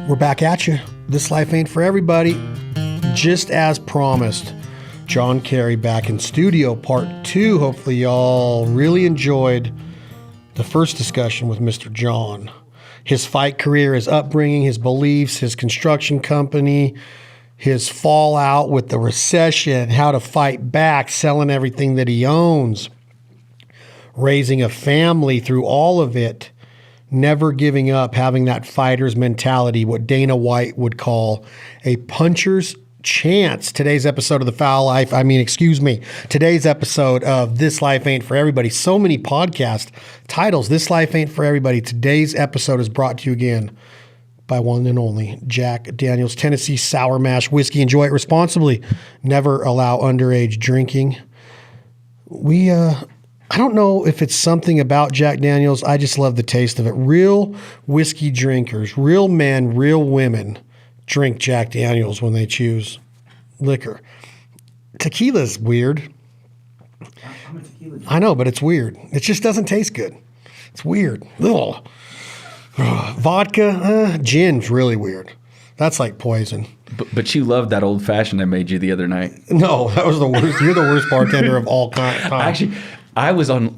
We're back at you. This life ain't for everybody. Just as promised, John Cary back in studio, part 2. Hopefully y'all really enjoyed the first discussion with Mr. John. His fight career, his upbringing, his beliefs, his construction company, his fallout with the recession, how to fight back, selling everything that he owns, raising a family through all of it, never giving up, having that fighter's mentality, what Dana White would call a puncher's chance. Today's episode of today's episode of This Life Ain't For Everybody. So many podcast titles. This Life Ain't For Everybody. Today's episode is brought to you again by one and only Jack Daniel's Tennessee Sour Mash Whiskey. Enjoy it responsibly. Never allow underage drinking. I don't know if it's something about Jack Daniel's. I just love the taste of it. Real whiskey drinkers, real men, real women drink Jack Daniel's when they choose liquor. Tequila's weird. I'm a tequila drinker. I know, but it's weird. It just doesn't taste good. It's weird. Ugh. Vodka, gin's really weird. That's like poison. But you loved that old fashioned I made you the other night. No, that was the worst. You're the worst bartender of all time. Actually, I was on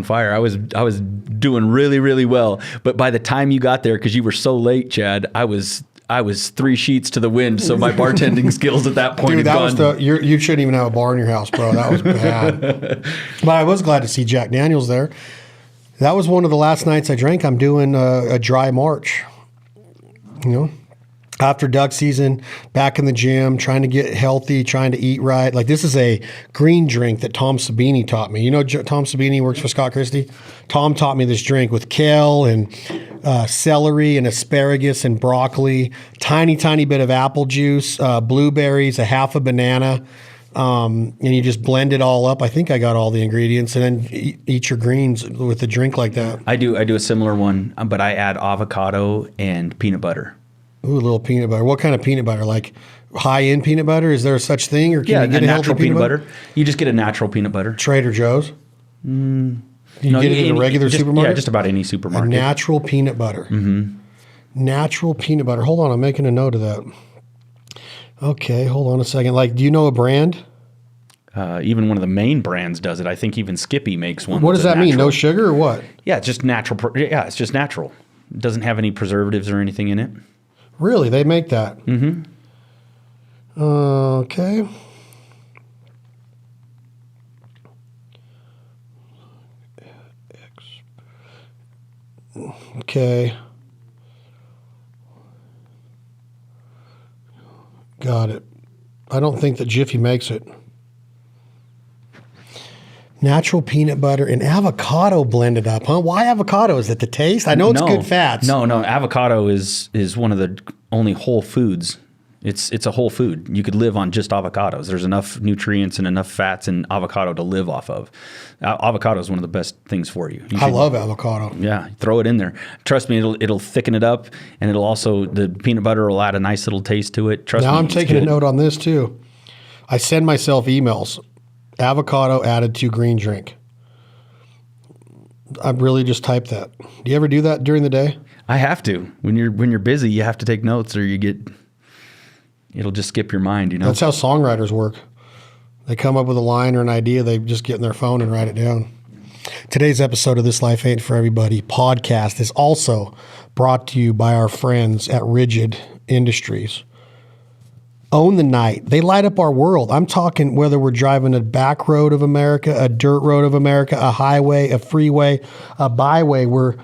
fire. I was doing really, really well. But by the time you got there, because you were so late, Chad, I was 3 sheets to the wind. So my bartending skills at that point had gone. You shouldn't even have a bar in your house, bro. That was bad. But I was glad to see Jack Daniel's there. That was one of the last nights I drank. I'm doing a dry March. You know, after duck season, back in the gym, trying to get healthy, trying to eat right. Like, this is a green drink that Tom Sabini taught me. You know, Tom Sabini works for Scott Christie. Tom taught me this drink with kale and celery and asparagus and broccoli, tiny bit of apple juice, blueberries, a half a banana, and you just blend it all up. I think I got all the ingredients, and then eat your greens with a drink like that. I do a similar one, but I add avocado and peanut butter. Ooh, a little peanut butter. What kind of peanut butter? Like high-end peanut butter? Is there a such thing? Or can you get a natural healthy peanut butter? You just get a natural peanut butter. Trader Joe's? You get it in a regular supermarket? Yeah, just about any supermarket. A natural peanut butter. Mm-hmm. Natural peanut butter. Hold on, I'm making a note of that. Okay, hold on a second. Like, do you know a brand? Even one of the main brands does it. I think even Skippy makes one. What does that mean? No sugar or what? Yeah, it's just natural. Yeah, it's just natural. It doesn't have any preservatives or anything in it. Really? They make that? Mm-hmm. Okay. Okay. Got it. I don't think that Jiffy makes it. Natural peanut butter and avocado blended up, huh? Why avocado? Is it the taste? I know it's good fats. No. Avocado is one of the only whole foods. It's a whole food. You could live on just avocados. There's enough nutrients and enough fats in avocado to live off of. Avocado is one of the best things for you. I love avocado. Yeah, throw it in there. Trust me, it'll thicken it up, and it'll also, the peanut butter will add a nice little taste to it. Trust me. Now I'm taking a note on this too. I send myself emails. Avocado added to green drink. I really just typed that. Do you ever do that during the day? I have to. When you're busy, you have to take notes, or it'll just skip your mind. You know. That's how songwriters work. They come up with a line or an idea, they just get in their phone and write it down. Today's episode of This Life Ain't For Everybody podcast is also brought to you by our friends at Rigid Industries. Own the night. They light up our world. I'm talking whether we're driving a back road of America, a dirt road of America, a highway, a freeway, a byway. We're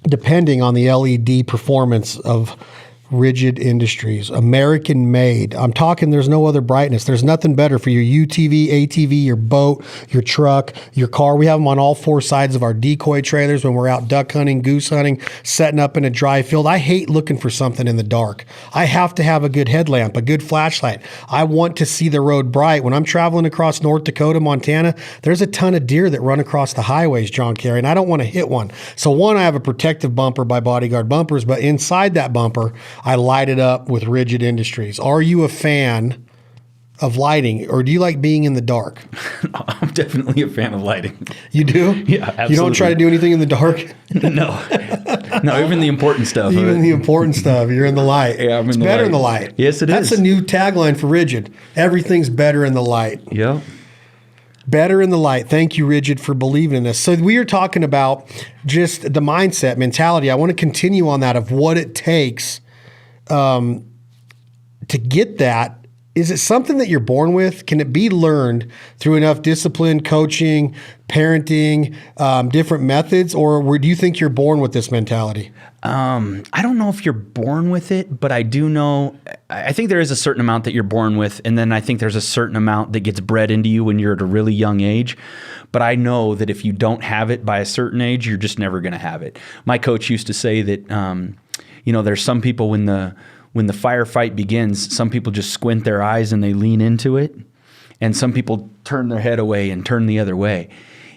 depending on the LED performance of Rigid Industries, American made. I'm talking there's no other brightness. There's nothing better for your UTV, ATV, your boat, your truck, your car. We have them on all 4 sides of our decoy trailers when we're out duck hunting, goose hunting, setting up in a dry field. I hate looking for something in the dark. I have to have a good headlamp, a good flashlight. I want to see the road bright. When I'm traveling across North Dakota, Montana, there's a ton of deer that run across the highways, John Cary, and I don't want to hit one. So one, I have a protective bumper by Bodyguard Bumpers, but inside that bumper, I light it up with Rigid Industries. Are you a fan of lighting, or do you like being in the dark? I'm definitely a fan of lighting. You do? Yeah, absolutely. You don't try to do anything in the dark? No, even the important stuff. Even the important stuff. You're in the light. Yeah, I'm in it's the better light. in the light. Yes, That's is. a new tagline for Rigid. Everything's better in the light. Yeah. Better in the light. Thank you, Rigid, for believing in this. So we are talking about just the mindset, mentality. I want to continue on that of what it takes to get that. Is it something that you're born with? Can it be learned through enough discipline, coaching, parenting, different methods, or do you think you're born with this mentality? I don't know if you're born with it, but I do know, I think there is a certain amount that you're born with, and then I think there's a certain amount that gets bred into you when you're at a really young age. But I know that if you don't have it by a certain age, you're just never going to have it. My coach used to say that, there's some people when the firefight begins, some people just squint their eyes and they lean into it. And some people turn their head away and turn the other way.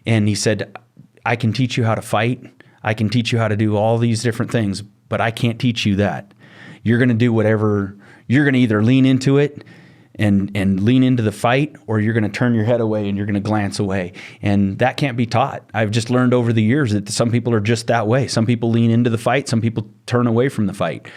And he said, I can teach you how to fight. I can teach you how to do all these different things, but I can't teach you that. You're going to do whatever, you're going to either lean into it and lean into the fight, or you're going to turn your head away and you're going to glance away. And that can't be taught. I've just learned over the years that some people are just that way. Some people lean into the fight. Some people turn away from the fight.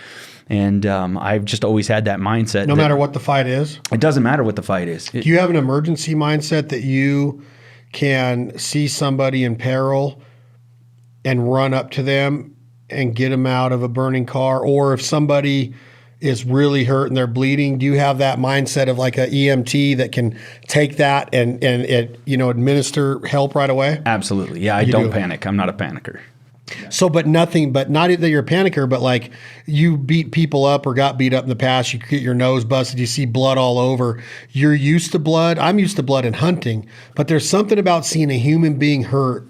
And I've just always had that mindset. No matter what the fight is? It doesn't matter what the fight is. Do you have an emergency mindset that you can see somebody in peril and run up to them and get them out of a burning car? Or if somebody is really hurt and they're bleeding, do you have that mindset of like an EMT that can take that and administer help right away? Absolutely. Yeah, I don't panic. I'm not a panicker. So, not that you're a panicker, but like you beat people up or got beat up in the past, you get your nose busted, you see blood all over. You're used to blood. I'm used to blood in hunting, but there's something about seeing a human being hurt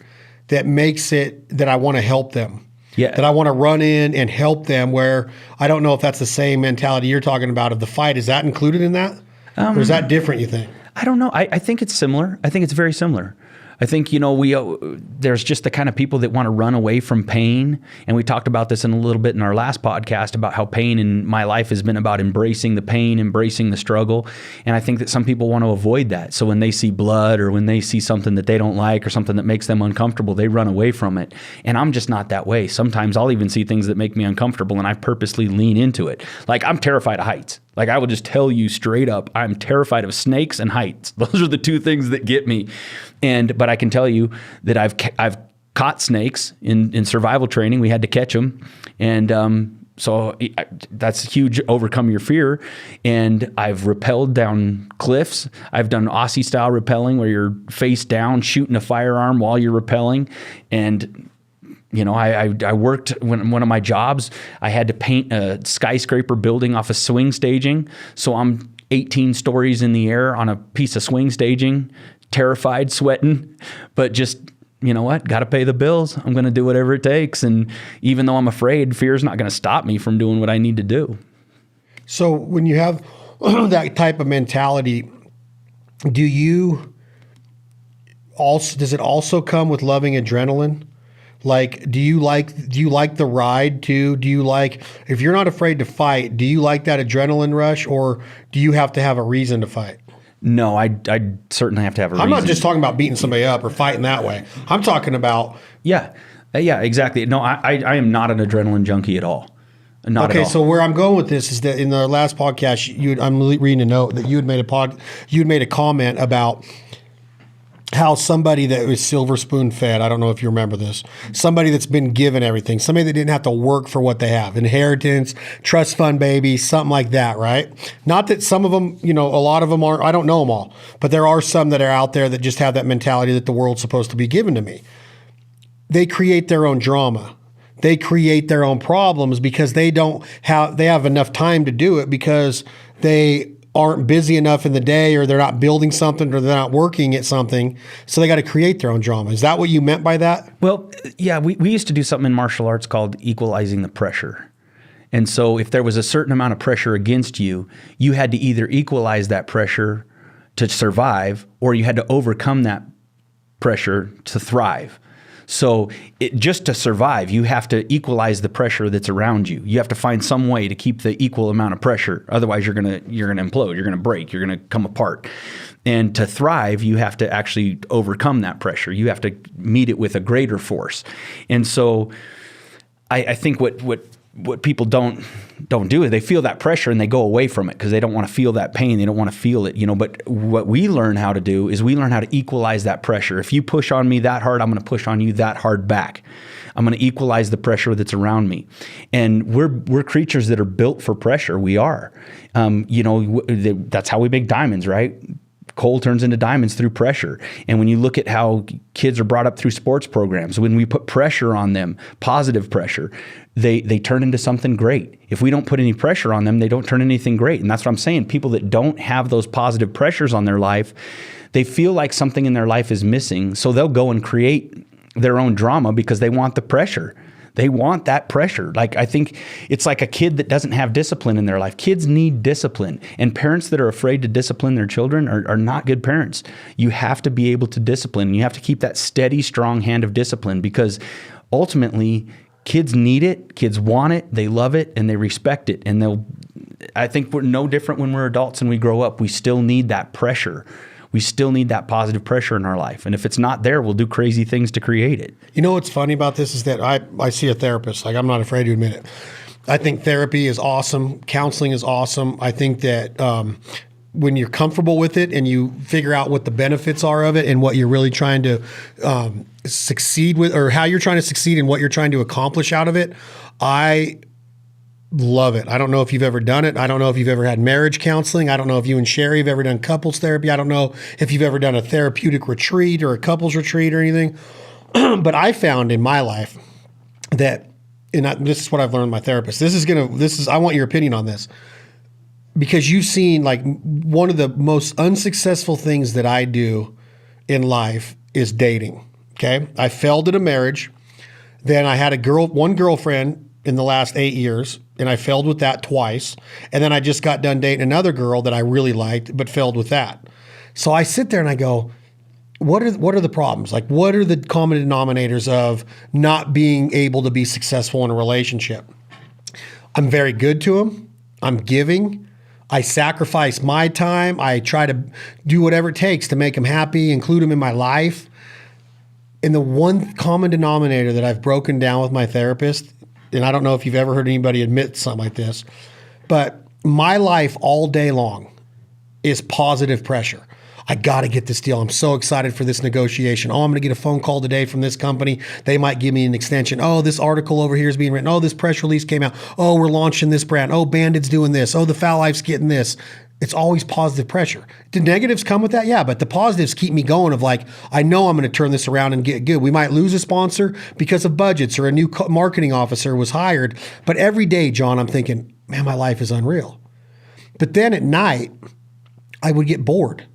that makes it that I want to help them. Yeah. That I want to run in and help them, where I don't know if that's the same mentality you're talking about of the fight. Is that included in that? Or is that different, you think? I don't know. I think it's similar. I think it's very similar. I think, there's just the kind of people that want to run away from pain. And we talked about this in a little bit in our last podcast about how pain in my life has been about embracing the pain, embracing the struggle. And I think that some people want to avoid that. So when they see blood or when they see something that they don't like or something that makes them uncomfortable, they run away from it. And I'm just not that way. Sometimes I'll even see things that make me uncomfortable and I purposely lean into it. Like I'm terrified of heights. Like I will just tell you straight up, I'm terrified of snakes and heights. Those are the two things that get me. But I can tell you that I've caught snakes in survival training. We had to catch them. And so that's huge, overcome your fear. And I've rappelled down cliffs. I've done Aussie style rappelling where you're face down shooting a firearm while you're rappelling. And I worked when one of my jobs, I had to paint a skyscraper building off of swing staging. So I'm 18 stories in the air on a piece of swing staging, terrified, sweating, but just, you know what, got to pay the bills. I'm going to do whatever it takes. And even though I'm afraid, fear's not going to stop me from doing what I need to do. So when you have that type of mentality, does it also come with loving adrenaline? Like, do you like the ride too? Do you like, if you're not afraid to fight, do you like that adrenaline rush, or do you have to have a reason to fight? No, I certainly have to have a reason. I'm not just talking about beating somebody up or fighting that way. I'm talking about... Yeah, exactly. No, I am not an adrenaline junkie at all. Not at all. So where I'm going with this is that in the last podcast, I'm reading a note that you had made a comment about how somebody that was silver spoon fed, I don't know if you remember this, somebody that's been given everything, somebody that didn't have to work for what they have, inheritance, trust fund baby, something like that, right? Not that some of them, a lot of them aren't, I don't know them all, but there are some that are out there that just have that mentality that the world's supposed to be given to me. They create their own drama. They create their own problems because they have enough time to do it because they aren't busy enough in the day, or they're not building something, or they're not working at something. So they got to create their own drama. Is that what you meant by that? Well, yeah, we used to do something in martial arts called equalizing the pressure. And so if there was a certain amount of pressure against you, you had to either equalize that pressure to survive, or you had to overcome that pressure to thrive. So just to survive, you have to equalize the pressure that's around you. You have to find some way to keep the equal amount of pressure. Otherwise, you're gonna implode. You're gonna break. You're gonna come apart. And to thrive, you have to actually overcome that pressure. You have to meet it with a greater force. And so, I think what people don't do is they feel that pressure and they go away from it because they don't want to feel that pain. They don't want to feel it, But what we learn how to do is we learn how to equalize that pressure. If you push on me that hard, I'm going to push on you that hard back. I'm going to equalize the pressure that's around me. And we're creatures that are built for pressure. We are. That's how we make diamonds, right? Coal turns into diamonds through pressure. And when you look at how kids are brought up through sports programs, when we put pressure on them, positive pressure, they turn into something great. If we don't put any pressure on them, they don't turn anything great. And that's what I'm saying. People that don't have those positive pressures on their life, they feel like something in their life is missing. So they'll go and create their own drama because they want the pressure. They want that pressure. Like, I think it's like a kid that doesn't have discipline in their life. Kids need discipline. And parents that are afraid to discipline their children are not good parents. You have to be able to discipline. You have to keep that steady, strong hand of discipline because ultimately kids need it, kids want it, they love it, and they respect it. And I think we're no different when we're adults and we grow up. We still need that pressure. We still need that positive pressure in our life. And if it's not there, we'll do crazy things to create it. You know what's funny about this is that I see a therapist. Like, I'm not afraid to admit it. I think therapy is awesome. Counseling is awesome. I think that when you're comfortable with it and you figure out what the benefits are of it and what you're really trying to succeed with, or how you're trying to succeed and what you're trying to accomplish out of it, I love it. I don't know if you've ever done it. I don't know if you've ever had marriage counseling. I don't know if you and Sherry have ever done couples therapy. I don't know if you've ever done a therapeutic retreat or a couples retreat or anything. But I found in my life that, this is what I've learned from my therapist. I want your opinion on this, because you've seen, like, one of the most unsuccessful things that I do in life is dating. Okay. I failed at a marriage. Then I had one girlfriend in the last 8 years, and I failed with that twice. And then I just got done dating another girl that I really liked, but failed with that. So I sit there and I go, what are the problems? Like, what are the common denominators of not being able to be successful in a relationship? I'm very good to him. I'm giving. I sacrifice my time. I try to do whatever it takes to make him happy, include him in my life. And the one common denominator that I've broken down with my therapist, and I don't know if you've ever heard anybody admit something like this, but my life all day long is positive pressure. I got to get this deal. I'm so excited for this negotiation. Oh, I'm going to get a phone call today from this company. They might give me an extension. Oh, this article over here is being written. Oh, this press release came out. Oh, we're launching this brand. Oh, Bandit's doing this. Oh, the Foul Life's getting this. It's always positive pressure. Do negatives come with that? Yeah, but the positives keep me going of, like, I know I'm going to turn this around and get good. We might lose a sponsor because of budgets, or a new marketing officer was hired. But every day, John, I'm thinking, man, my life is unreal. But then at night, I would get bored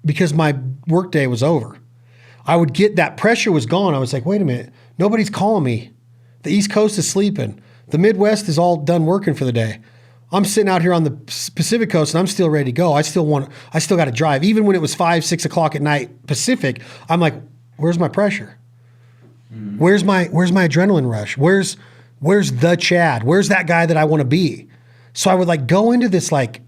because my workday was over. I would get, that pressure was gone. I was like, wait a minute, nobody's calling me. The East Coast is sleeping. The Midwest is all done working for the day. I'm sitting out here on the Pacific Coast and I'm still ready to go. I still got to drive. Even when it was 5, 6 o'clock at night Pacific, I'm like, where's my pressure? Where's my adrenaline rush? Where's the Chad? Where's that guy that I want to be? So I would, like, go into this, like,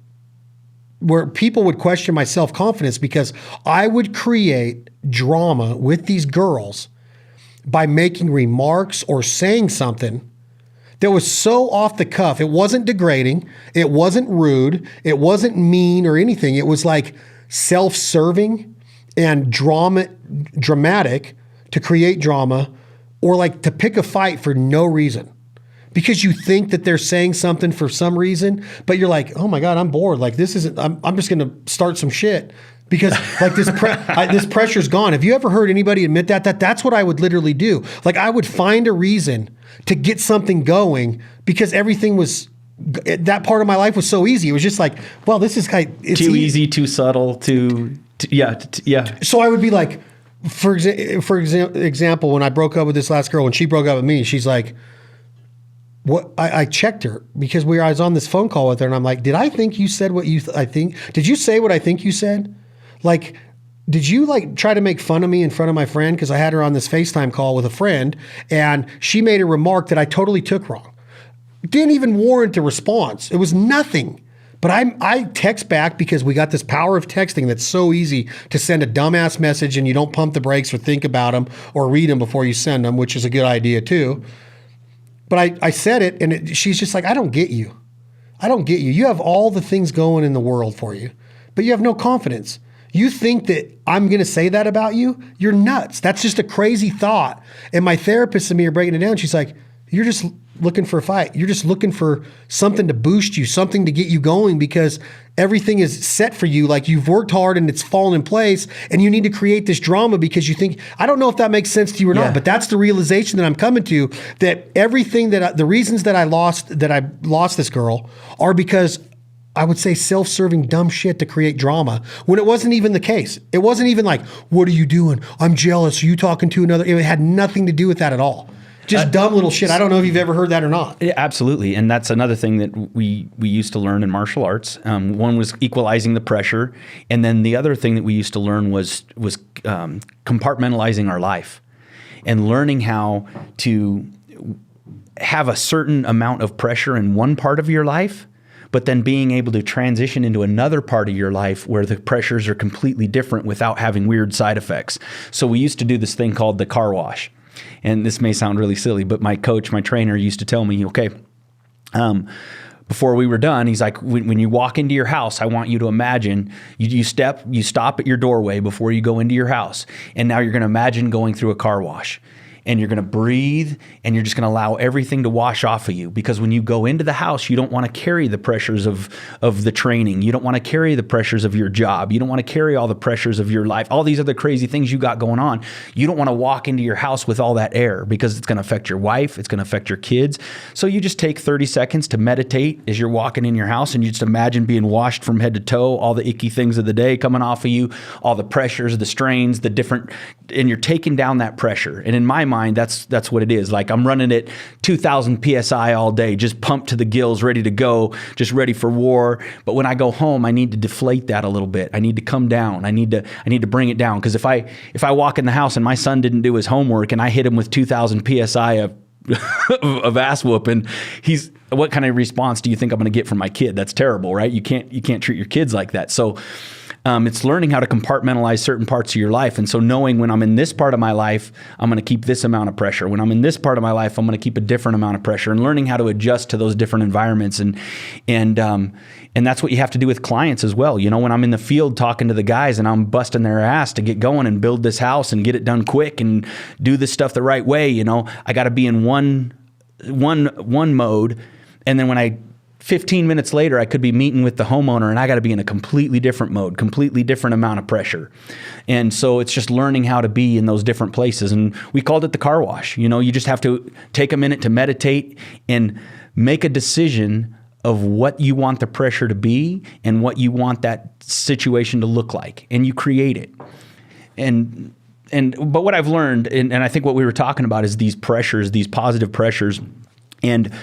where people would question my self-confidence because I would create drama with these girls by making remarks or saying something that was so off the cuff. It wasn't degrading. It wasn't rude. It wasn't mean or anything. It was, like, self-serving and dramatic to create drama, or, like, to pick a fight for no reason. Because you think that they're saying something for some reason, but you're like, oh my God, I'm bored. Like, this isn't, I'm just going to start some shit because, like, this pressure's gone. Have you ever heard anybody admit that's what I would literally do? Like, I would find a reason to get something going because everything was, that part of my life was so easy. It was just like, well, this is it's too easy, too subtle, yeah. So I would be like, for example, when I broke up with this last girl, when she broke up with me, she's like, what? I checked her because I was on this phone call with her, and I'm like, did I think you said what I think? Did you say what I think you said? Like, did you like try to make fun of me in front of my friend? Because I had her on this FaceTime call with a friend, and she made a remark that I totally took wrong. Didn't even warrant a response. It was nothing. But I text back because we got this power of texting that's so easy to send a dumbass message and you don't pump the brakes or think about them or read them before you send them, which is a good idea too. But I said it, and she's just like, I don't get you. I don't get you. You have all the things going in the world for you, but you have no confidence. You think that I'm going to say that about you? You're nuts. That's just a crazy thought. And my therapist and me are breaking it down. She's like, you're just looking for a fight. You're just looking for something to boost you, something to get you going, because everything is set for you. Like, you've worked hard and it's fallen in place, and you need to create this drama because you think, I don't know if that makes sense to you or not, but that's the realization that I'm coming to, that everything the reasons that I lost this girl are because I would say self-serving dumb shit to create drama when it wasn't even the case. It wasn't even like, what are you doing? I'm jealous. Are you talking to another? It had nothing to do with that at all. Just dumb little shit. I don't know if you've ever heard that or not. Yeah, absolutely. And that's another thing that we used to learn in martial arts. One was equalizing the pressure. And then the other thing that we used to learn was compartmentalizing our life and learning how to have a certain amount of pressure in one part of your life, but then being able to transition into another part of your life where the pressures are completely different without having weird side effects. So we used to do this thing called the car wash. And this may sound really silly, but my trainer used to tell me, okay, before we were done, he's like, when you walk into your house, I want you to imagine you stop at your doorway before you go into your house. And now you're going to imagine going through a car wash. And you're going to breathe, and you're just going to allow everything to wash off of you. Because when you go into the house, you don't want to carry the pressures of the training. You don't want to carry the pressures of your job. You don't want to carry all the pressures of your life, all these other crazy things you got going on. You don't want to walk into your house with all that air, because it's going to affect your wife. It's going to affect your kids. So you just take 30 seconds to meditate as you're walking in your house, and you just imagine being washed from head to toe, all the icky things of the day coming off of you, all the pressures, the strains, and you're taking down that pressure. And in my mind, that's what it is. Like, I'm running at 2,000 PSI all day, just pumped to the gills, ready to go, just ready for war. But when I go home, I need to deflate that a little bit. I need to come down. I need to bring it down. Because if I walk in the house and my son didn't do his homework and I hit him with 2,000 PSI of ass whooping, what kind of response do you think I'm going to get from my kid? That's terrible, right? You can't treat your kids like that. So it's learning how to compartmentalize certain parts of your life. And so knowing when I'm in this part of my life, I'm going to keep this amount of pressure. When I'm in this part of my life, I'm going to keep a different amount of pressure, and learning how to adjust to those different environments. And that's what you have to do with clients as well. You know, when I'm in the field talking to the guys and I'm busting their ass to get going and build this house and get it done quick and do this stuff the right way, you know, I got to be in one mode. And then 15 minutes later, I could be meeting with the homeowner and I got to be in a completely different mode, completely different amount of pressure. And so it's just learning how to be in those different places. And we called it the car wash. You know, you just have to take a minute to meditate and make a decision of what you want the pressure to be and what you want that situation to look like. And you create it. But what I've learned, and I think what we were talking about, is these pressures, these positive pressures. And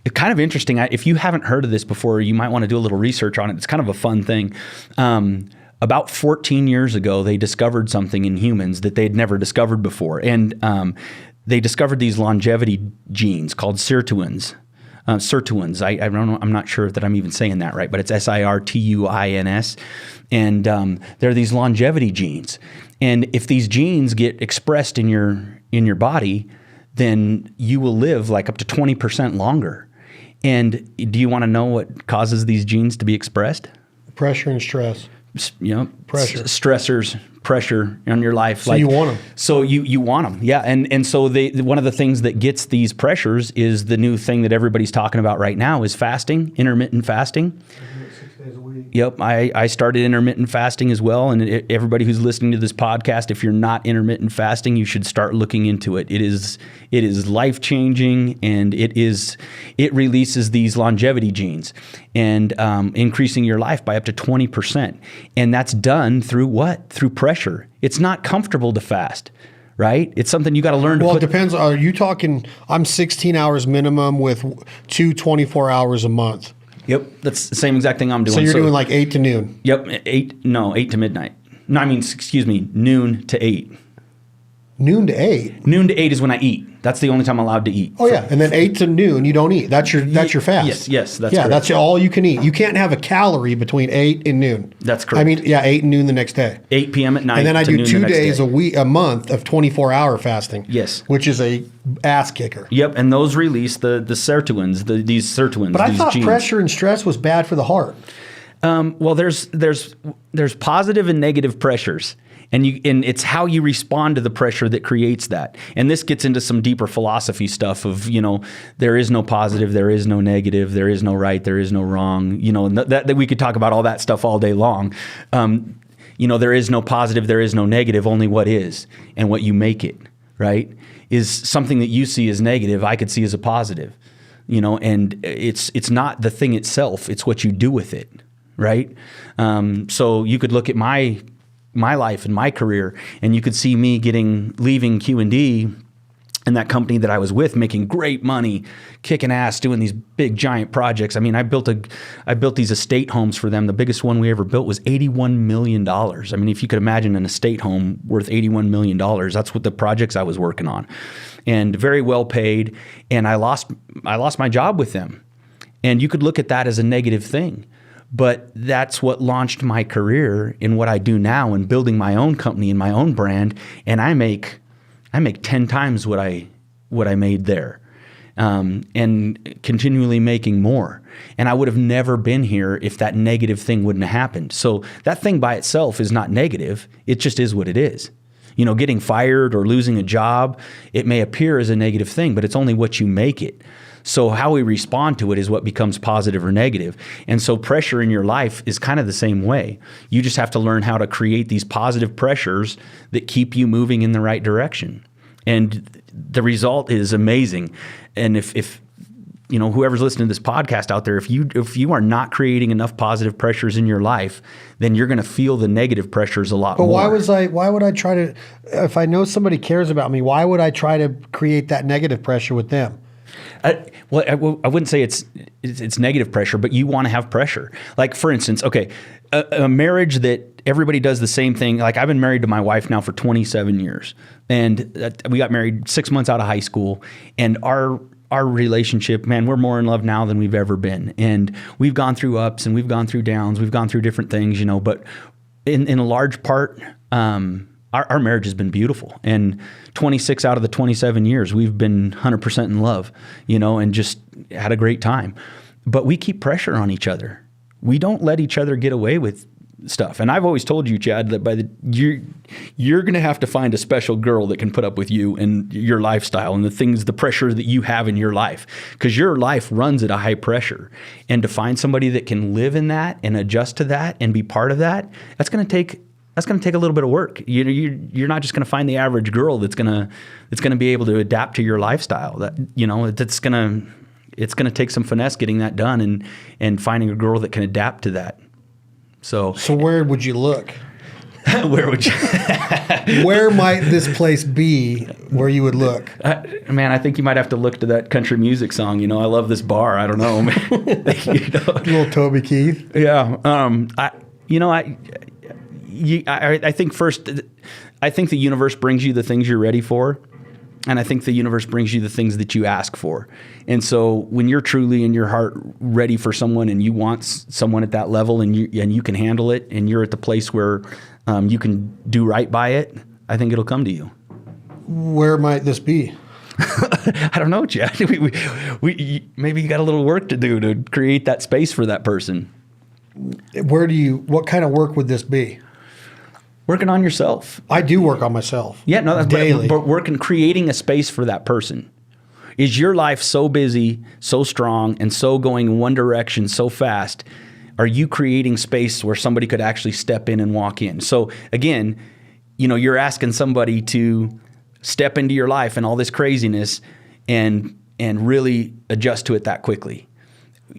it's kind of interesting. If you haven't heard of this before, you might want to do a little research on it. It's kind of a fun thing. About 14 years ago, they discovered something in humans that they'd never discovered before. And they discovered these longevity genes called sirtuins. Sirtuins. I don't know. I'm not sure that I'm even saying that right, but it's SIRTUINS. And they're these longevity genes. And if these genes get expressed in your body, then you will live like up to 20% longer. And do you want to know what causes these genes to be expressed? Pressure and stress. You know, pressure. Stressors, pressure on your life. So you want them. So you want them, yeah. And so one of the things that gets these pressures is the new thing that everybody's talking about right now is fasting, intermittent fasting. 6 days a week. Yep, I started intermittent fasting as well. And everybody who's listening to this podcast, if you're not intermittent fasting, you should start looking into it. It is life changing, and it releases these longevity genes and increasing your life by up to 20%. And that's done through what? Through pressure. It's not comfortable to fast, right? It's something you got to learn to Well, it depends. Are you talking, I'm 16 hours minimum with 24 hours a month. Yep, that's the same exact thing I'm doing. So you're doing like 8 to noon. Yep, 8 to midnight. No, I mean, excuse me, noon to 8. Noon to 8? Noon to 8 is when I eat. That's the only time I'm allowed to eat. Oh, yeah. And then 8 to noon, you don't eat. That's your fast. Yes, that's yeah, correct. that's all you can eat. You can't have a calorie between 8 and noon. That's correct. I mean, 8 and noon the next day. 8 p.m. at night. And then I to do noon 2 the next days day. a month of 24-hour fasting. Yes. Which is a ass kicker. Yep, and those release the sirtuins, these sirtuins. But I these thought genes. pressure and stress was bad for the heart. Well, there's positive and negative pressures. And it's how you respond to the pressure that creates that. And this gets into some deeper philosophy stuff of, there is no positive, there is no negative, there is no right, there is no wrong. That we could talk about all that stuff all day long. There is no positive, there is no negative, only what is and what you make it, right? Is something that you see as negative, I could see as a positive. And it's not the thing itself, it's what you do with it, right? So you could look at my life and my career, and you could see me leaving Q&D and that company that I was with, making great money, kicking ass, doing these big giant projects. I mean, I built these estate homes for them. The biggest one we ever built was $81 million. I mean, if you could imagine an estate home worth $81 million, that's what the projects I was working on, and very well paid. And I lost my job with them, and you could look at that as a negative thing. But that's what launched my career in what I do now in building my own company and my own brand. And I make 10 times what I made there, and continually making more. And I would have never been here if that negative thing wouldn't have happened. So that thing by itself is not negative. It just is what it is. Getting fired or losing a job, it may appear as a negative thing, but it's only what you make it. So how we respond to it is what becomes positive or negative. And so pressure in your life is kind of the same way. You just have to learn how to create these positive pressures that keep you moving in the right direction. And the result is amazing. And if whoever's listening to this podcast out there, if you are not creating enough positive pressures in your life, then you're going to feel the negative pressures a lot more. But why would I try to, if I know somebody cares about me, why would I try to create that negative pressure with them? I wouldn't say it's negative pressure, but you want to have pressure. Like, for instance, a marriage that everybody does the same thing. Like, I've been married to my wife now for 27 years, and we got married 6 months out of high school, and our relationship, man, we're more in love now than we've ever been. And we've gone through ups and we've gone through downs. We've gone through different things, but in a large part, our marriage has been beautiful. And 26 out of the 27 years, we've been 100% in love, and just had a great time. But we keep pressure on each other. We don't let each other get away with stuff. And I've always told you, Chad, that you're going to have to find a special girl that can put up with you and your lifestyle and the pressure that you have in your life, because your life runs at a high pressure. And to find somebody that can live in that and adjust to that and be part of that, that's going to take a little bit of work. You're not just going to find the average girl that's going to be able to adapt to your lifestyle. It's going to take some finesse getting that done and finding a girl that can adapt to that. So where would you look? Where would you? Where might this place be where you would look? Man, I think you might have to look to that country music song. I love this bar. I don't know. Little Toby Keith. Yeah. I think first, I think the universe brings you the things you're ready for. And I think the universe brings you the things that you ask for. And so when you're truly in your heart ready for someone and you want someone at that level and you can handle it and you're at the place where you can do right by it, I think it'll come to you. Where might this be? I don't know, Chad. Maybe you got a little work to do to create that space for that person. What kind of work would this be? Working on yourself. I do work on myself. Yeah, no, that's daily. But creating a space for that person. Is your life so busy, so strong, and so going in one direction so fast? Are you creating space where somebody could actually step in and walk in? So again, you're asking somebody to step into your life and all this craziness and really adjust to it that quickly.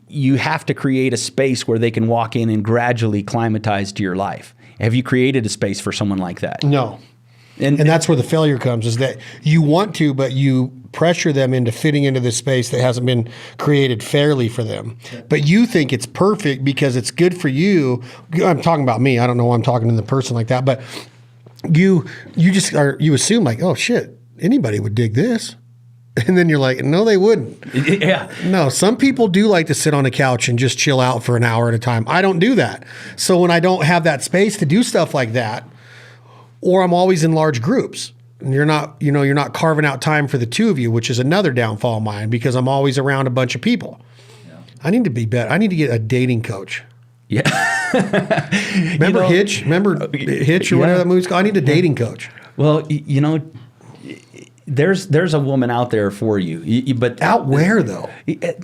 You have to create a space where they can walk in and gradually climatize to your life. Have you created a space for someone like that? No. And that's where the failure comes, is that you want to, but you pressure them into fitting into this space that hasn't been created fairly for them. But you think it's perfect because it's good for you. I'm talking about me. I don't know why I'm talking to the person like that, but you assume like, oh shit, anybody would dig this. And then you're like, no, they wouldn't. Yeah. No, some people do like to sit on a couch and just chill out for an hour at a time. I don't do that. So when I don't have that space to do stuff like that, or I'm always in large groups, and you're not carving out time for the two of you, which is another downfall of mine because I'm always around a bunch of people. Yeah. I need to be better. I need to get a dating coach. Yeah. Remember Hitch? Remember Hitch or whatever that movie's called? I need a dating coach. Well, there's a woman out there for you, but out where though?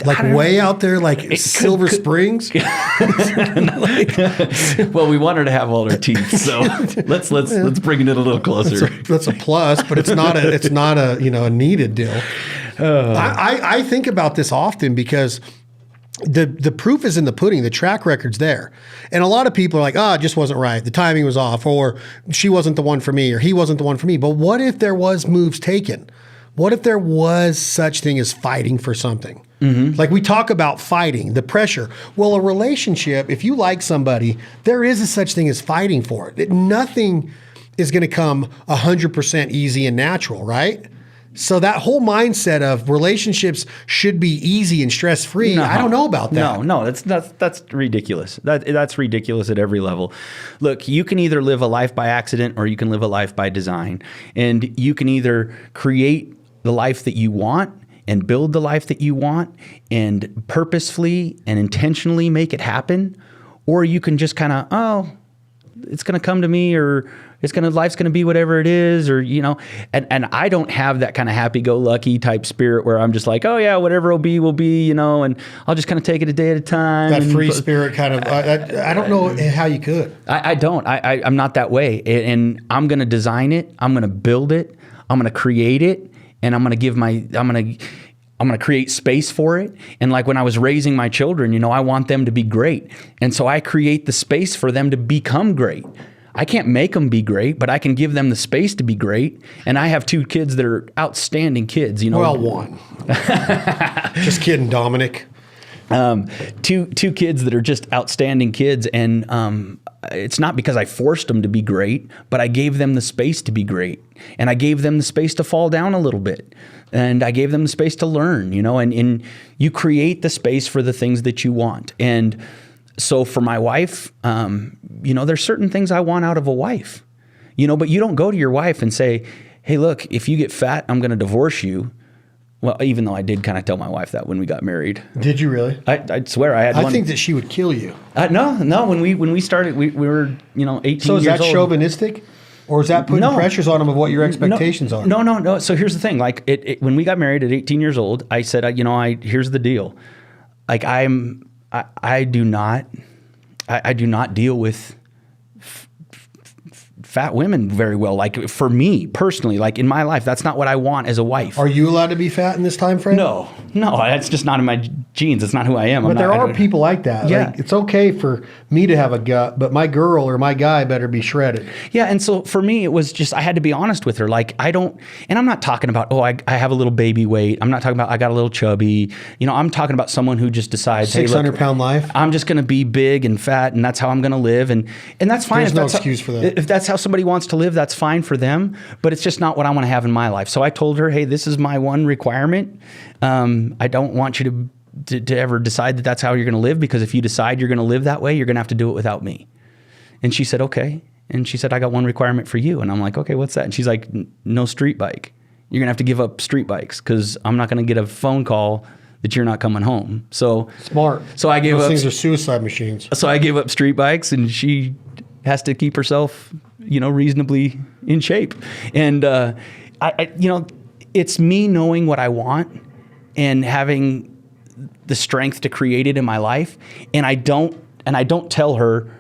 Like way out there, like Silver Springs. Well, we want her to have all her teeth, so let's bring it a little closer. That's a plus, but it's not a needed deal. I think about this often because the proof is in the pudding. The track record's there. And a lot of people are like, it just wasn't right. The timing was off, or she wasn't the one for me, or he wasn't the one for me. But what if there was moves taken? What if there was such thing as fighting for something? Mm-hmm. Like we talk about fighting, the pressure. Well, a relationship, if you like somebody, there is a such thing as fighting for it. Nothing is going to come 100% easy and natural, right? So that whole mindset of relationships should be easy and stress-free, no, I don't know about that. No, that's ridiculous. That's ridiculous at every level. Look, you can either live a life by accident or you can live a life by design. And you can either create the life that you want and build the life that you want and purposefully and intentionally make it happen, or you can just kind of, it's going to come to me, or life's going to be whatever it is, or, and I don't have that kind of happy-go-lucky type spirit where I'm just like, oh yeah, whatever will be, and I'll just kind of take it a day at a time. That free spirit kind of, I don't know how you could. I don't. I'm not that way. And I'm going to design it. I'm going to build it. I'm going to create it. And I'm going to create space for it. And like when I was raising my children, I want them to be great. And so I create the space for them to become great. I can't make them be great, but I can give them the space to be great. And I have two kids that are outstanding kids, Well, one. Just kidding, Dominic. Two kids that are just outstanding kids. And it's not because I forced them to be great, but I gave them the space to be great. And I gave them the space to fall down a little bit. And I gave them the space to learn, and you create the space for the things that you want. And so for my wife, there's certain things I want out of a wife, but you don't go to your wife and say, hey, look, if you get fat, I'm going to divorce you. Well, even though I did kind of tell my wife that when we got married. Did you really? I swear I had one. I think that she would kill you. No. When we started, we were, 18 years old. So is that chauvinistic? Or is that putting pressures on them of what your expectations are? No. So here's the thing. Like when we got married at 18 years old, I said, here's the deal. Like I do not deal with fat women very well. Like for me personally, like in my life, that's not what I want as a wife. Are you allowed to be fat in this time frame? No, that's just not in my genes. It's not who I am. But there are people like that. Yeah. Like, it's okay for me to have a gut, but my girl or my guy better be shredded. Yeah. And so for me, it was just, I had to be honest with her. Like and I'm not talking about, I have a little baby weight. I'm not talking about, I got a little chubby. I'm talking about someone who just decides, 600-pound life. I'm just going to be big and fat, and that's how I'm going to live. And that's fine. There's no excuse for that. If that's how somebody wants to live, that's fine for them, but it's just not what I want to have in my life. So I told her, hey, this is my one requirement. I don't want you to ever decide that that's how you're going to live, because if you decide you're going to live that way, you're going to have to do it without me. And she said, okay. And she said, I got one requirement for you. And I'm like, okay, what's that? And she's like, no street bike. You're going to have to give up street bikes, because I'm not going to get a phone call that you're not coming home. So smart. So I gave up. Those things are suicide machines. So I gave up street bikes, and she has to keep herself, reasonably in shape. And it's me knowing what I want and having the strength to create it in my life. And I don't tell her,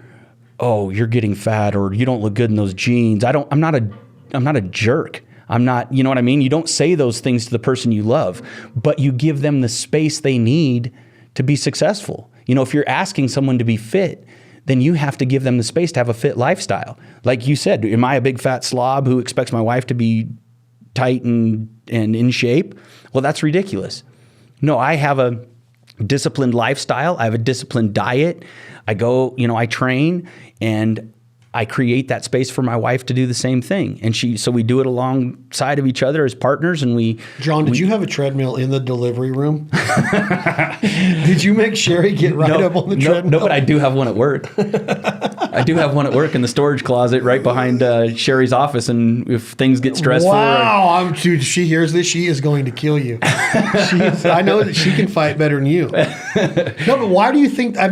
oh, you're getting fat, or you don't look good in those jeans. I'm not a jerk. I'm not, you know what I mean? You don't say those things to the person you love, but you give them the space they need to be successful. If you're asking someone to be fit, then you have to give them the space to have a fit lifestyle. Like you said, am I a big fat slob who expects my wife to tight and in shape. Well, that's ridiculous. No, I have a disciplined lifestyle. I have a disciplined diet. I go, I train, and I create that space for my wife to do the same thing. And so we do it alongside of each other as partners. And John, did you have a treadmill in the delivery room? Did you make Sherry get up on the treadmill? No, but I do have one at work. I do have one at work in the storage closet right behind Sherry's office. And if things get stressful. Wow. Dude, if she hears this, she is going to kill you. I know that she can fight better than you. No, but why do you think, I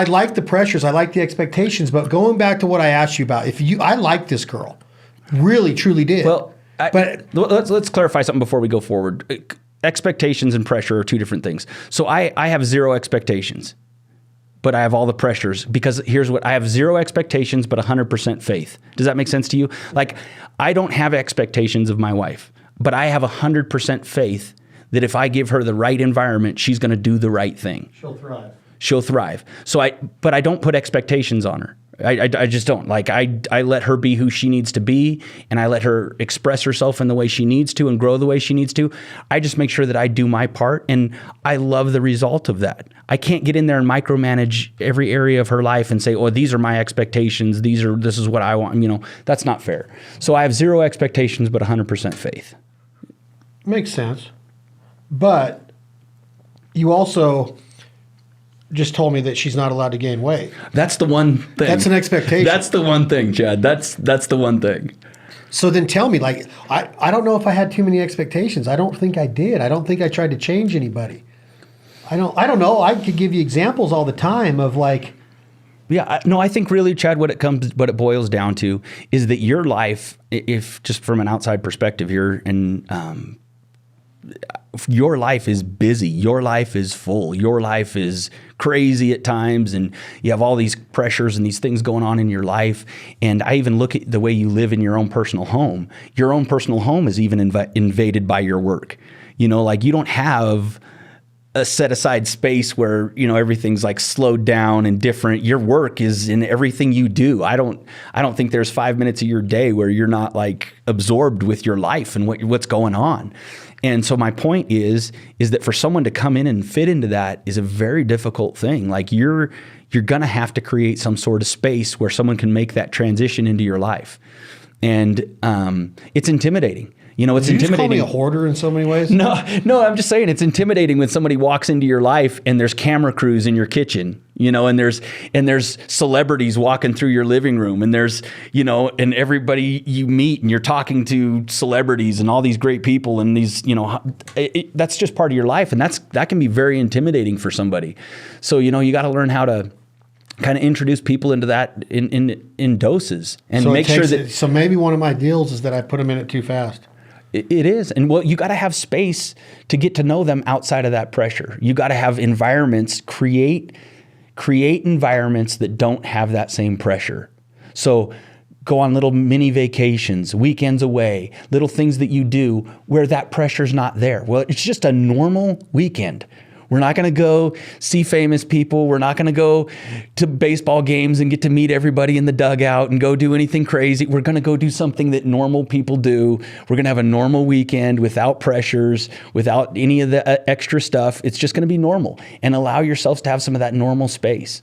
like the pressures, I like the expectations, but going back to what I asked you about, I like this girl, really, truly did. Well, let's clarify something before we go forward. Expectations and pressure are two different things. So I have zero expectations, but I have all the pressures, because here's what I have: zero expectations, but 100% faith. Does that make sense to you? Like, I don't have expectations of my wife, but I have 100% faith that if I give her the right environment, she's going to do the right thing. She'll thrive. But I don't put expectations on her. I just don't. Like, I let her be who she needs to be, and I let her express herself in the way she needs to and grow the way she needs to. I just make sure that I do my part, and I love the result of that. I can't get in there and micromanage every area of her life and say, oh, these are my expectations. This is what I want. That's not fair. So I have zero expectations, but 100% faith. Makes sense. But you also just told me that she's not allowed to gain weight. That's the one thing. That's an expectation. That's the one thing, Chad. That's the one thing. So then tell me, like, I don't know if I had too many expectations. I don't think I did. I don't think I tried to change anybody. I don't know. I could give you examples all the time of like. Yeah, no, I think really, Chad, what it boils down to is that your life, if just from an outside perspective here, and your life is busy, your life is full, your life is crazy at times, and you have all these pressures and these things going on in your life. And I even look at the way you live in your own personal home. Your own personal home is even invaded by your work. Like, you don't have a set aside space where, everything's like slowed down and different. Your work is in everything you do. I don't think there's 5 minutes of your day where you're not like absorbed with your life and what's going on. And so my point is that for someone to come in and fit into that is a very difficult thing. Like, you're going to have to create some sort of space where someone can make that transition into your life. And it's intimidating. It's intimidating. Did you just call me a hoarder in so many ways? No, I'm just saying it's intimidating when somebody walks into your life and there's camera crews in your kitchen, and there's celebrities walking through your living room, and there's, and everybody you meet, and you're talking to celebrities and all these great people, and these, that's just part of your life, and that can be very intimidating for somebody. So, you got to learn how to kind of introduce people into that in doses, and make sure that. So maybe one of my deals is that I put them in it too fast. It is. And you got to have space to get to know them outside of that pressure. You got to have environments, create environments that don't have that same pressure. So go on little mini vacations, weekends away, little things that you do where that pressure's not there. Well, it's just a normal weekend. We're not going to go see famous people. We're not going to go to baseball games and get to meet everybody in the dugout and go do anything crazy. We're going to go do something that normal people do. We're going to have a normal weekend without pressures, without any of the extra stuff. It's just going to be normal, and allow yourselves to have some of that normal space.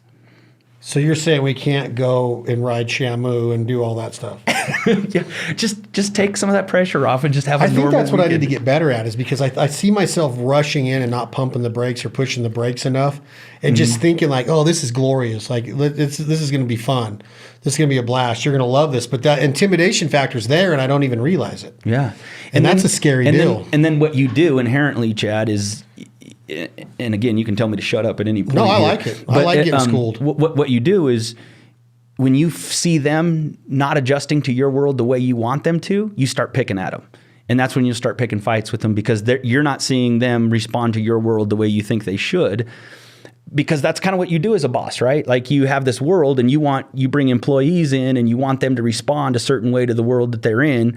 So you're saying we can't go and ride Shamu and do all that stuff? Yeah, just take some of that pressure off and just have a normal normal. I think that's what weekend. I need to get better at, is because I see myself rushing in and not pumping the brakes or pushing the brakes enough, and just thinking like, oh, this is glorious. Like, this is going to be fun. This is going to be a blast. You're going to love this. But that intimidation factor is there, and I don't even realize it. Yeah. And that's a scary deal. And then what you do inherently, Chad, is, and again, you can tell me to shut up at any point. No, I here, like it. I like getting schooled. What you do is, when you see them not adjusting to your world the way you want them to, you start picking at them. And that's when you'll start picking fights with them, because you're not seeing them respond to your world the way you think they should. Because that's kind of what you do as a boss, right? Like, you have this world, and you bring employees in, and you want them to respond a certain way to the world that they're in.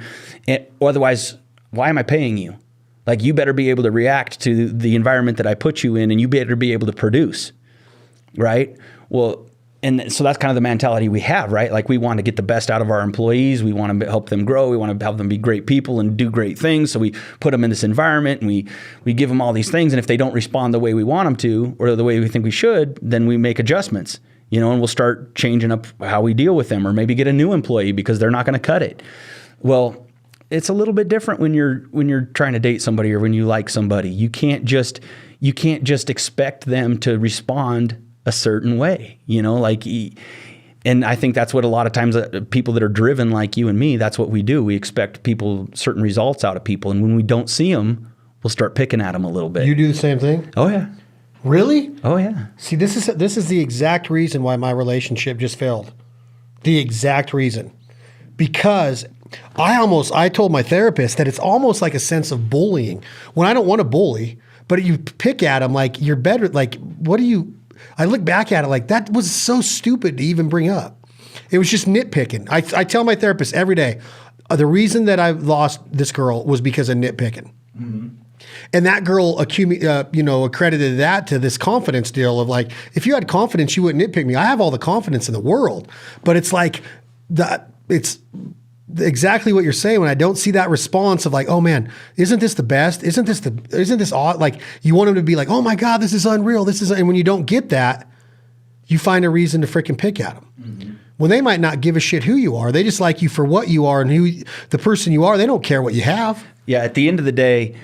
Otherwise, why am I paying you? Like, you better be able to react to the environment that I put you in, and you better be able to produce, right? Well, and so that's kind of the mentality we have, right? Like we want to get the best out of our employees. We want to help them grow. We want to help them be great people and do great things. So we put them in this environment and we give them all these things. And if they don't respond the way we want them to, or the way we think we should, then we make adjustments, you know, and we'll start changing up how we deal with them, or maybe get a new employee because they're not going to cut it. Well, it's a little bit different when you're trying to date somebody or when you like somebody. You can't just expect them to respond a certain way, you know, like, and I think that's what a lot of times people that are driven like you and me, that's what we do. We expect certain results out of people. And when we don't see them, we'll start picking at them a little bit. You do the same thing? Oh yeah. Really? Oh yeah. See, this is the exact reason why my relationship just failed. The exact reason. Because I told my therapist that it's almost like a sense of bullying. When I don't want to bully, but you pick at them like you're better, like I look back at it like that was so stupid to even bring up. It was just nitpicking. I tell my therapist every day, the reason that I lost this girl was because of nitpicking. Mm-hmm. And that girl accredited that to this confidence deal of like, if you had confidence, you wouldn't nitpick me. I have all the confidence in the world, but it's like it's exactly what you're saying. When I don't see that response of like, oh man, isn't this the best? Isn't this odd? Like you want them to be like, oh my God, this is unreal. And when you don't get that, you find a reason to freaking pick at them. Mm-hmm. When they might not give a shit who you are. They just like you for what you are and the person you are. They don't care what you have. Yeah. At the end of the day,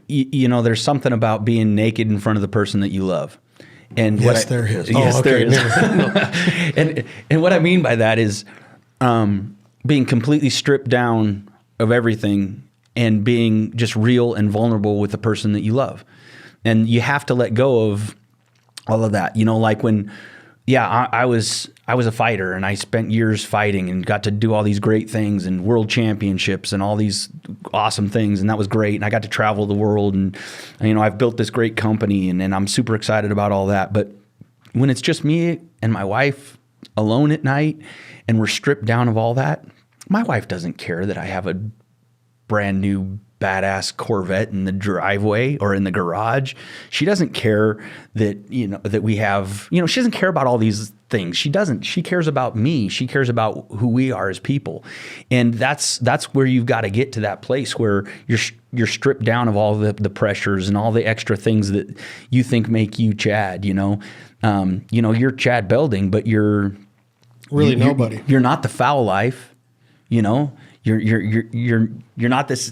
you know, there's something about being naked in front of the person that you love. And there is. There is. And what I mean by that is, being completely stripped down of everything and being just real and vulnerable with the person that you love. And you have to let go of all of that. You know, like when, I was a fighter and I spent years fighting and got to do all these great things and world championships and all these awesome things. And that was great. And I got to travel the world and, you know, I've built this great company and I'm super excited about all that. But when it's just me and my wife alone at night and we're stripped down of all that, my wife doesn't care that I have a brand new badass Corvette in the driveway or in the garage. She doesn't care that, you know, that we have, you know, she doesn't care about all these things. She doesn't. She cares about me. She cares about who we are as people. And that's where you've got to get to that place where you're stripped down of all the pressures and all the extra things that you think make you Chad, you know. You're Chad Belding, but you're nobody. You're not the foul life. You know, you're not this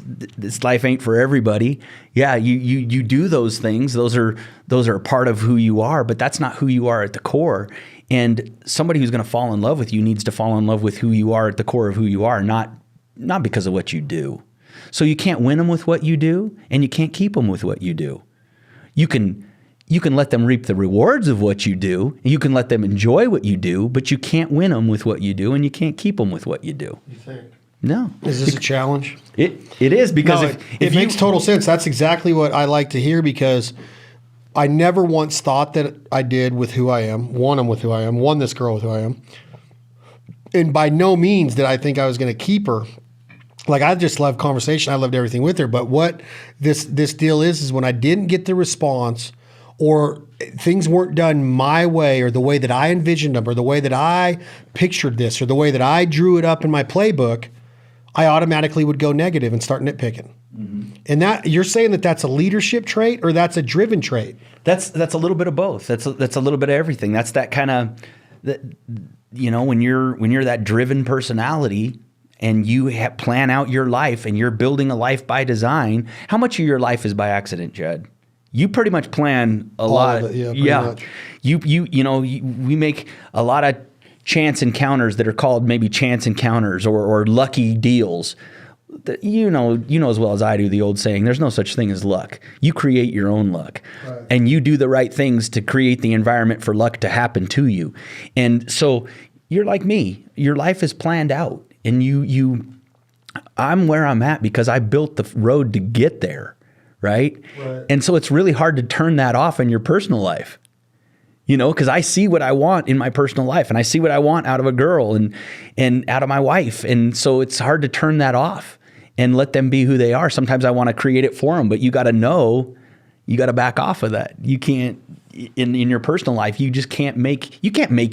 life ain't for everybody. Yeah, you do those things. Those are a part of who you are, but that's not who you are at the core. And somebody who's going to fall in love with you needs to fall in love with who you are at the core of who you are, not because of what you do. So you can't win them with what you do, and you can't keep them with what you do. You can let them reap the rewards of what you do. You can let them enjoy what you do, but you can't win them with what you do, and you can't keep them with what you do. You think? No. Is this a challenge? It is because it makes total sense. That's exactly what I like to hear because I never once thought that I did with who I am, won them with who I am, won this girl with who I am. And by no means did I think I was going to keep her. Like I just loved conversation. I loved everything with her. But what this deal is when I didn't get the response or things weren't done my way or the way that I envisioned them or the way that I pictured this or the way that I drew it up in my playbook, I automatically would go negative and start nitpicking. Mm-hmm. And that you're saying that that's a leadership trait or that's a driven trait? That's a little bit of both. That's a little bit of everything. That's that kind of, you know, when you're that driven personality and you plan out your life and you're building a life by design, how much of your life is by accident, Judd? You pretty much plan a lot. Of it, yeah, much. We make a lot of chance encounters that are called maybe chance encounters or lucky deals. You know as well as I do the old saying, there's no such thing as luck. You create your own luck. Right. And you do the right things to create the environment for luck to happen to you. And so you're like me. Your life is planned out. And I'm where I'm at because I built the road to get there. Right? And so it's really hard to turn that off in your personal life, you know, because I see what I want in my personal life and I see what I want out of a girl and out of my wife. And so it's hard to turn that off and let them be who they are. Sometimes I want to create it for them, but you got to know, you got to back off of that. You can't, in your personal life, you just can't make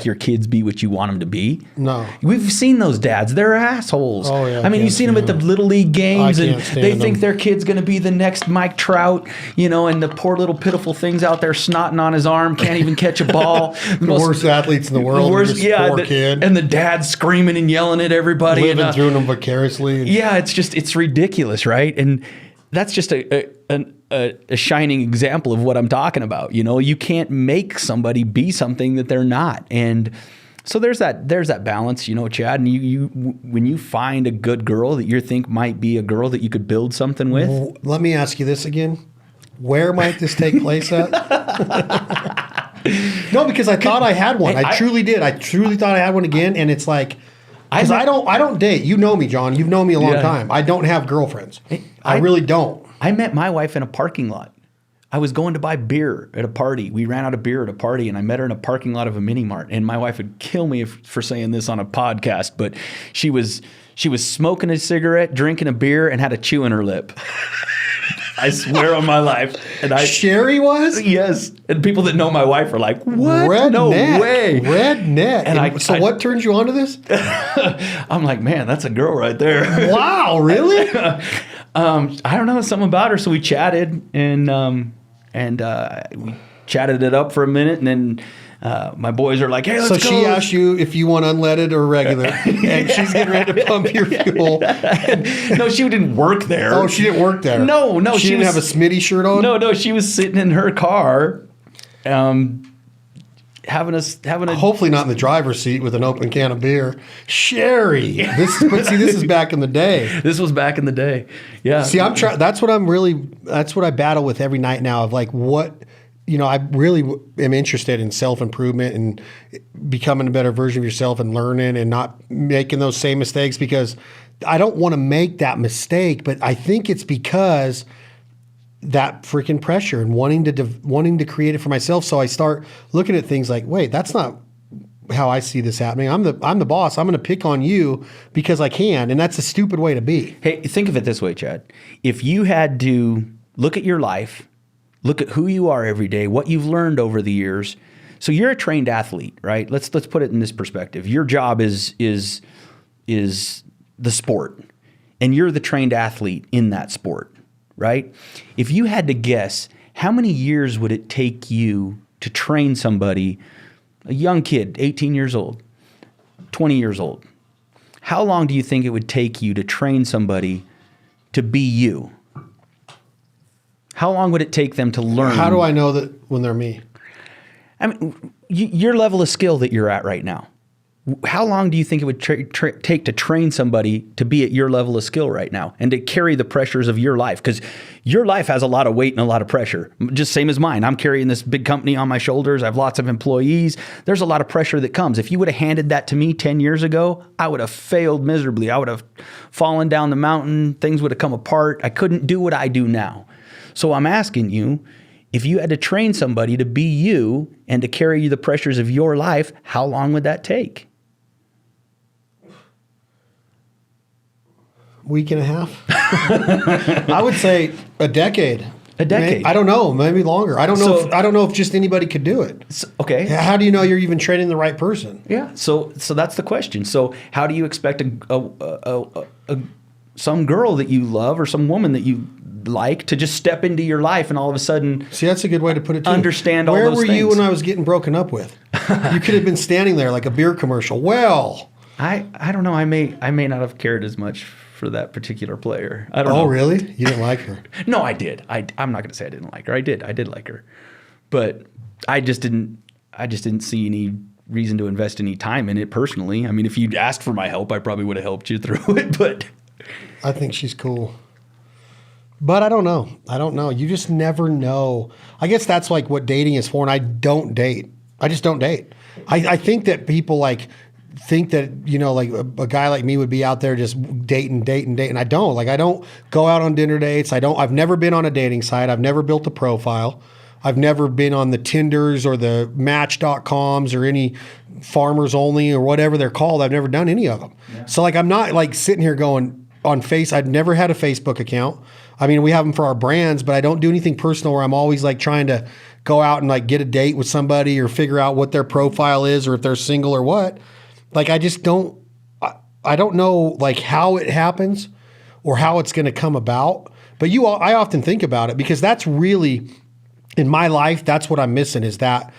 your kids be what you want them to be. No. We've seen those dads. They're assholes. Oh, yeah, I mean, you've seen them at the Little League games, and they think their kid's going to be the next Mike Trout, and the poor little pitiful things out there snotting on his arm, can't even catch a ball. The worst athletes in the world. Poor kid. And the dad screaming and yelling at everybody. Living through them vicariously. Yeah, it's ridiculous, right? And that's just a shining example of what I'm talking about. You can't make somebody be something that they're not. And so there's that balance, Chad. And you when you find a good girl that you think might be a girl that you could build something with. Let me ask you this again. Where might this take place at? No, because I thought I had one. I truly did. I truly thought I had one again. And it's like, because I don't date. You know me, John. You've known me a long time. I don't have girlfriends. I really don't. I met my wife in a parking lot. I was going to buy beer at a party. We ran out of beer at a party, and I met her in a parking lot of a mini mart. And my wife would kill me for saying this on a podcast, but she was smoking a cigarette, drinking a beer, and had a chew in her lip. I swear on my life. And Sherry was? Yes. And people that know my wife are like, what? Redneck. No way. Redneck. And what turned you on to this? I'm like, man, that's a girl right there. Wow, really? I don't know, something about her. So we chatted and we chatted it up for a minute, and then my boys are like, hey, let's go. So she asked you if you want unleaded or regular, and she's getting ready to pump your fuel. No, she didn't work there. Oh, she didn't work there. No. She didn't have a Smitty shirt on? No, she was sitting in her car having a hopefully not in the driver's seat with an open can of beer. Sherry. This is back in the day. This was back in the day. Yeah. See, that's what I battle with every night now, of like, what, I really am interested in self-improvement and becoming a better version of yourself and learning and not making those same mistakes, because I don't want to make that mistake, but I think it's because that freaking pressure and wanting to create it for myself. So I start looking at things like, wait, that's not how I see this happening. I'm the boss. I'm going to pick on you because I can. And that's a stupid way to be. Hey, think of it this way, Chad. If you had to look at your life, look at who you are every day, what you've learned over the years. So you're a trained athlete, right? Let's put it in this perspective. Your job is the sport, and you're the trained athlete in that sport. Right? If you had to guess, how many years would it take you to train somebody, a young kid, 18 years old, 20 years old? How long do you think it would take you to train somebody to be you? How long would it take them to learn? How do I know that when they're me? I mean, your level of skill that you're at right now. How long do you think it would take to train somebody to be at your level of skill right now and to carry the pressures of your life? Because your life has a lot of weight and a lot of pressure, just same as mine. I'm carrying this big company on my shoulders. I have lots of employees. There's a lot of pressure that comes. If you would have handed that to me 10 years ago, I would have failed miserably. I would have fallen down the mountain. Things would have come apart. I couldn't do what I do now. So I'm asking you, if you had to train somebody to be you and to carry the pressures of your life, how long would that take? Week and a half. I would say a decade. A decade. I don't know. Maybe longer. I don't know. I don't know if just anybody could do it. Okay. How do you know you're even training the right person? Yeah. So that's the question. So how do you expect some girl that you love or some woman that you like to just step into your life and all of a sudden? See, that's a good way to put it. Understand all those things. Where were you when I was getting broken up with? You could have been standing there like a beer commercial. Well, I don't know. I may not have cared as much for that particular player. I don't know. Oh, really? You didn't like her? No, I did. I'm not going to say I didn't like her. I did like her, but I just didn't see any reason to invest any time in it personally. I mean, if you'd asked for my help, I probably would have helped you through it. But I think she's cool. But I don't know. You just never know. I guess that's like what dating is for. And I don't date. I just don't date. I think that people think that, like a guy like me would be out there just dating. And I don't. I don't go out on dinner dates. I've never been on a dating site. I've never built a profile. I've never been on the Tinders or the Match.coms or any Farmers Only or whatever they're called. I've never done any of them. Yeah. So I'm not sitting here going on I've never had a Facebook account. I mean, we have them for our brands, but I don't do anything personal where I'm always trying to go out and like get a date with somebody or figure out what their profile is or if they're single or what. Like, I just don't, I don't know like how it happens or how it's going to come about. But I often think about it because that's really, in my life, that's what I'm missing is that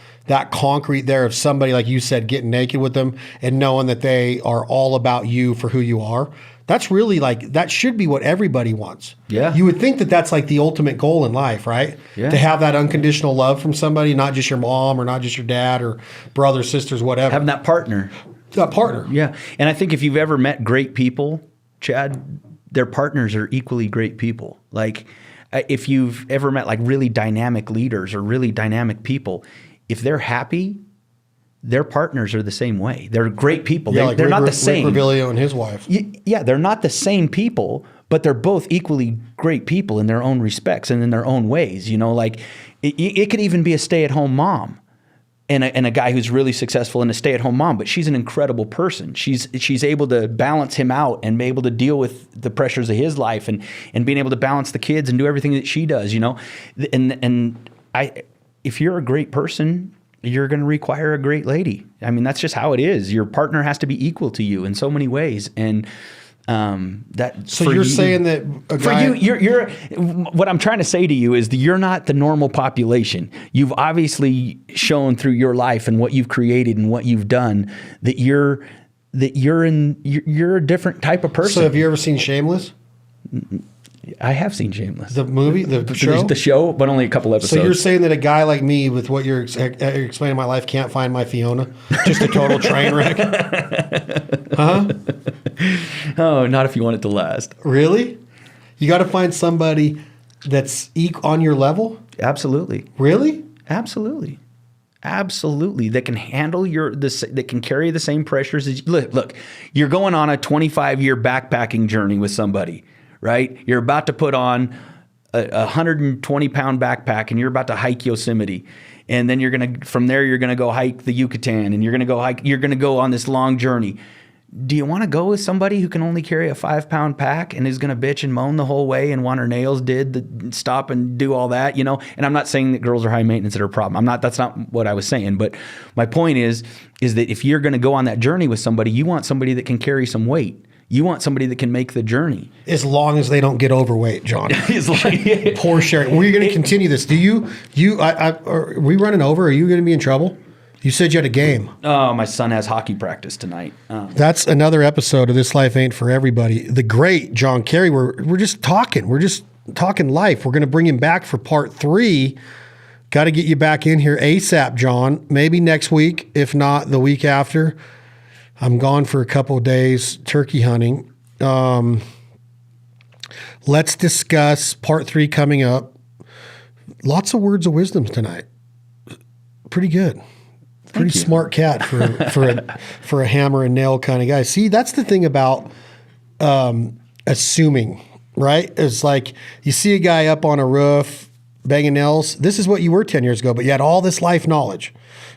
concrete there of somebody, like you said, getting naked with them and knowing that they are all about you for who you are. That's really like, that should be what everybody wants. Yeah. You would think that that's like the ultimate goal in life, right? Yeah. To have that unconditional love from somebody, not just your mom or not just your dad or brothers, sisters, whatever. Having that partner. That partner. Yeah. And I think if you've ever met great people, Chad, their partners are equally great people. Like if you've ever met like really dynamic leaders or really dynamic people, if they're happy, their partners are the same way. They're great people. Yeah, They're not the same. Rick Revilio and his wife. Yeah, they're not the same people, but they're both equally great people in their own respects and in their own ways. You know, like it could even be a stay-at-home mom and a guy who's really successful and a stay-at-home mom, but she's an incredible person. She's able to balance him out and be able to deal with the pressures of his life and being able to balance the kids and do everything that she does. You know, if you're a great person, you're going to require a great lady. I mean, that's just how it is. Your partner has to be equal to you in so many ways. And that. So you're saying that a guy, for you're what I'm trying to say to you is that you're not the normal population. You've obviously shown through your life and what you've created and what you've done that you're a different type of person. So have you ever seen Shameless? I have seen Shameless. The movie, the show? The show, but only a couple episodes. So you're saying that a guy like me with what you're explaining my life can't find my Fiona? Just a total train wreck? Huh? Oh, not if you want it to last. Really? You got to find somebody that's on your level? Absolutely. Really? Absolutely. Absolutely. That can handle that can carry the same pressures as you. Look, you're going on a 25-year backpacking journey with somebody. Right? You're about to put on a 120-pound backpack and you're about to hike Yosemite. And then from there, you're going to go hike the Yucatan and you're going to go on this long journey. Do you want to go with somebody who can only carry a 5-pound pack and is going to bitch and moan the whole way and want her nails stop and do all that, you know? And I'm not saying that girls are high maintenance that are a problem. That's not what I was saying. But my point is that if you're going to go on that journey with somebody, you want somebody that can carry some weight. You want somebody that can make the journey. As long as they don't get overweight, John. Poor Sherry. We're going to continue this. Are we running over? Are you going to be in trouble? You said you had a game. Oh, my son has hockey practice tonight. That's another episode of This Life Ain't For Everybody. The great John Cary. We're just talking. We're just talking life. We're going to bring him back for part 3. Got to get you back in here ASAP, John. Maybe next week, if not the week after. I'm gone for a couple of days turkey hunting. Let's discuss part 3 coming up. Lots of words of wisdom tonight. Pretty good. Pretty smart cat for a hammer and nail kind of guy. See, that's the thing about assuming, right? It's like you see a guy up on a roof banging nails. This is what you were 10 years ago, but you had all this life knowledge.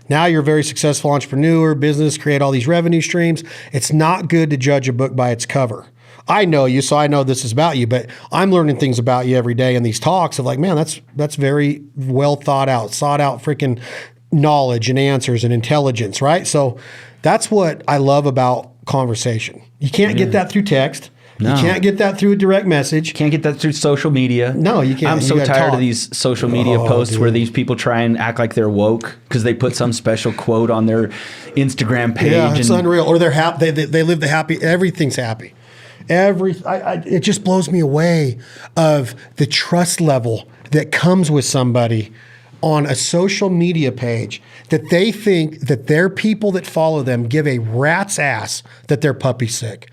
Now you're a very successful entrepreneur, business, create all these revenue streams. It's not good to judge a book by its cover. I know you, so I know this is about you, but I'm learning things about you every day in these talks of like, man, that's very well sought out freaking knowledge and answers and intelligence, right? So that's what I love about conversation. You can't get that through text. No. You can't get that through a direct message. Can't get that through social media. No, you can't. I'm so tired of these social media posts where these people try and act like they're woke because they put some special quote on their Instagram page. Yeah, it's unreal. Or they're happy. They live the happy. Everything's happy. It just blows me away of the trust level that comes with somebody on a social media page that they think that their people that follow them give a rat's ass that they're puppy sick.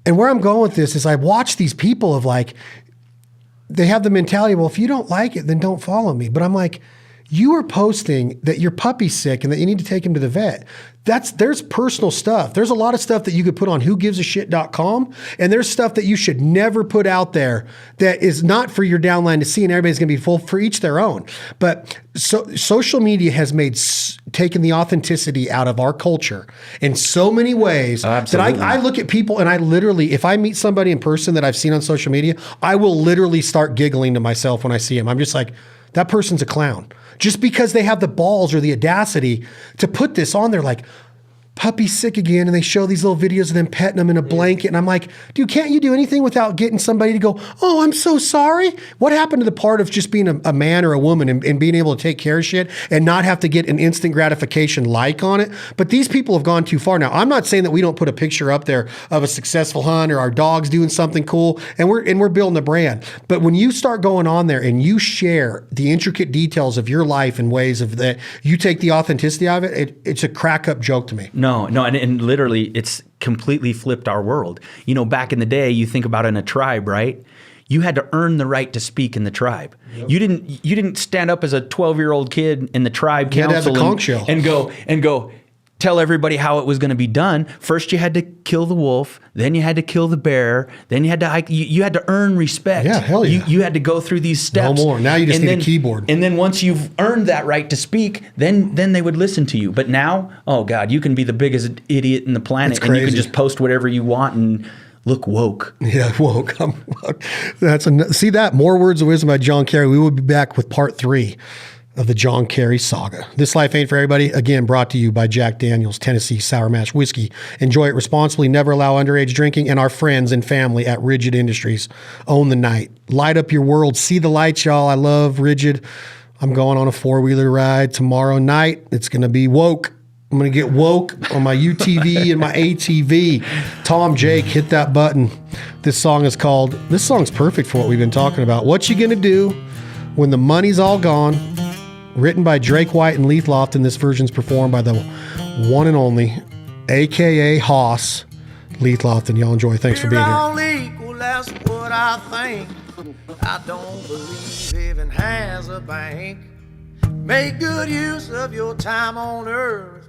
And where I'm going with this is I watch these people of like, they have the mentality, well, if you don't like it, then don't follow me. But I'm like, you are posting that your puppy's sick and that you need to take him to the vet. There's personal stuff. There's a lot of stuff that you could put on whogivesashit.com, and there's stuff that you should never put out there that is not for your downline to see, and everybody's going to be full for each their own. But social media has taken the authenticity out of our culture in so many ways that I look at people and I literally, if I meet somebody in person that I've seen on social media, I will literally start giggling to myself when I see him. I'm just like, that person's a clown. Just because they have the balls or the audacity to put this on there, like, puppy's sick again, and they show these little videos of them petting them in a blanket, and I'm like, dude, can't you do anything without getting somebody to go, oh, I'm so sorry? What happened to the part of just being a man or a woman and being able to take care of shit and not have to get an instant gratification like on it? But these people have gone too far. Now, I'm not saying that we don't put a picture up there of a successful hunt or our dog's doing something cool, and we're building a brand. But when you start going on there and you share the intricate details of your life in ways of that, you take the authenticity of it, it's a crack up joke to me. No, and literally, it's completely flipped our world. You know, back in the day, you think about in a tribe, right? You had to earn the right to speak in the tribe. Yep. You didn't stand up as a 12-year-old kid in the tribe council and go tell everybody how it was going to be done. First, you had to kill the wolf. Then you had to kill the bear. Then you had to earn respect. Yeah, hell yeah. You had to go through these steps. No more. Now you just need a keyboard. And then once you've earned that right to speak, then they would listen to you. But now, oh God, you can be the biggest idiot in the planet, and you can just post whatever you want and look woke. Yeah, woke. See that? More Words of Wisdom by John Cary. We will be back with part 3 of the John Cary saga. This Life Ain't For Everybody, again, brought to you by Jack Daniel's Tennessee Sour Mash Whiskey. Enjoy it responsibly, never allow underage drinking, and our friends and family at Rigid Industries. Own the night. Light up your world. See the lights, y'all. I love Rigid. I'm going on a 4-wheeler ride tomorrow night. It's going to be woke. I'm going to get woke on my UTV and my ATV. Tom, Jake, hit that button. This song's perfect for what we've been talking about. What you going to do when the money's all gone? Written by Drake White and Leith Lofton. This version's performed by the one and only, a.k.a. Hoss, Leith Lofton. Y'all enjoy. Thanks for being here. Equal, that's what I think. I don't believe heaven has a bank. Make good use of your time on earth.